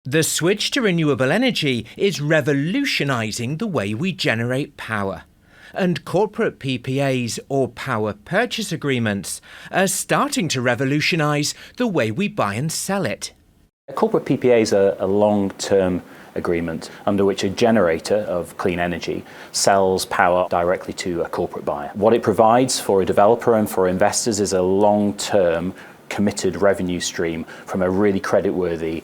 The switch to renewable energy is revolutionising the way we generate power. And corporate PPAs, or power purchase agreements, are starting to revolutionise the way we buy and sell it. A corporate PPA is a long-term agreement under which a generator of clean energy sells power directly to a corporate buyer. What it provides for a developer and for investors is a long-term committed revenue stream from a really creditworthy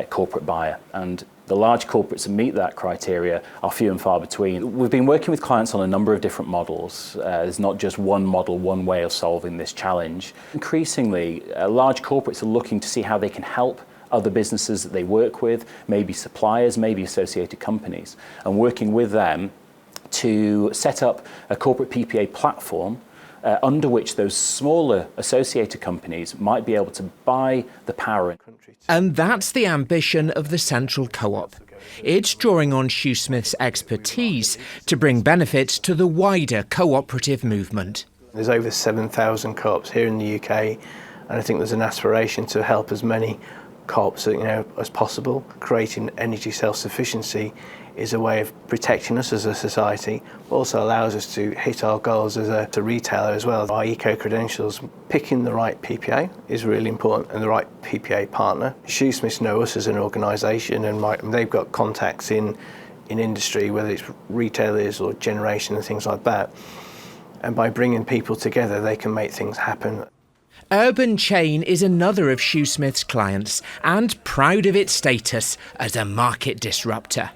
corporate buyer. And the large corporates that meet that criteria are few and far between. We've been working with clients on a number of different models. There's not just one model, one way of solving this challenge. Increasingly, large corporates are looking to see how they can help other businesses that they work with, maybe suppliers, maybe associated companies, and working with them to set up a corporate PPA platform under which those smaller associated companies might be able to buy the power. And that's the ambition of the Central Co-op. It's drawing on Shoosmiths' expertise to bring benefits to the wider cooperative movement. There's over 7,000 co-ops here in the UK, and I think there's an aspiration to help as many co-ops as possible. Creating energy self-sufficiency is a way of protecting us as a society, but also allows us to hit our goals as a retailer as well. Our eco-credentials, picking the right PPA is really important, and the right PPA partner. Shoosmiths know us as an organisation, and they've got contacts in industry, whether it's retailers or generation and things like that. And by bringing people together, they can make things happen. Urban Chain is another of Shoosmiths' clients and proud of its status as a market disruptor.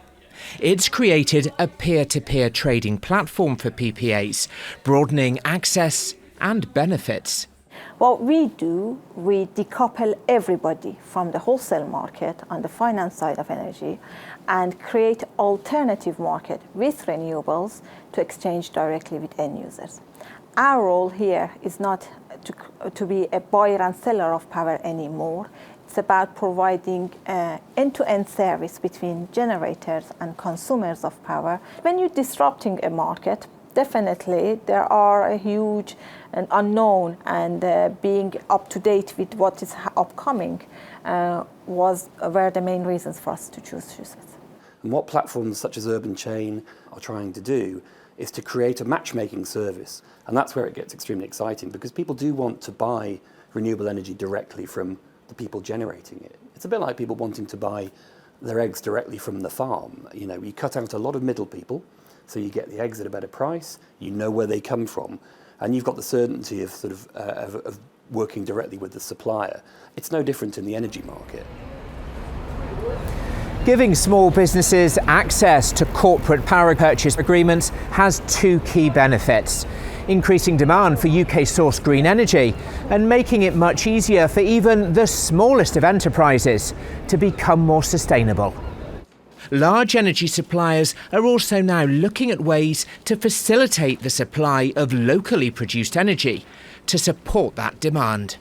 It's created a peer-to-peer trading platform for PPAs, broadening access and benefits. What we do, we decouple everybody from the wholesale market on the finance side of energy and create alternative market with renewables to exchange directly with end users. Our role here is not to be a buyer and seller of power anymore. It's about providing end-to-end service between generators and consumers of power. When you're disrupting a market, definitely there are a huge and unknown, and being up to date with what is upcoming were the main reasons for us to choose Shoosmiths. And what platforms such as Urban Chain are trying to do is to create a matchmaking service. And that's where it gets extremely exciting, because people do want to buy renewable energy directly from the people generating it. It's a bit like people wanting to buy their eggs directly from the farm. You cut out a lot of middle people, so you get the eggs at a better price, you know where they come from, and you've got the certainty of of working directly with the supplier. It's no different in the energy market. Giving small businesses access to corporate power purchase agreements has two key benefits: increasing demand for UK-sourced green energy and making it much easier for even the smallest of enterprises to become more sustainable. Large energy suppliers are also now looking at ways to facilitate the supply of locally produced energy to support that demand.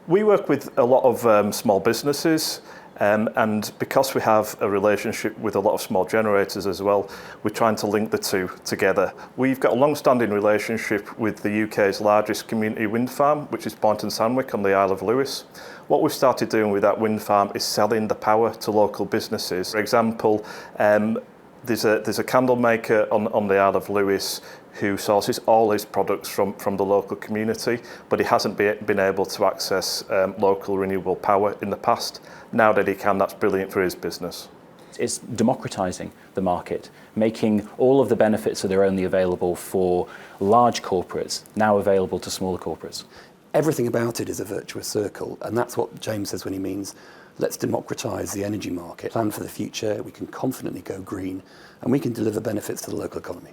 We work with a lot of small businesses. And because we have a relationship with a lot of small generators as well, we're trying to link the two together. We've got a long-standing relationship with the UK's largest community wind farm, which is Boynton Sandwich on the Isle of Lewis. What we've started doing with that wind farm is selling the power to local businesses. For example, there's a candle maker on the Isle of Lewis who sources all his products from the local community, but he hasn't been able to access local renewable power in the past. Now that he can, that's brilliant for his business. It's democratising the market, making all of the benefits that are only available for large corporates now available to smaller corporates. Everything about it is a virtuous circle, and that's what James says when he means let's democratise the energy market, plan for the future, we can confidently go green, and we can deliver benefits to the local economy.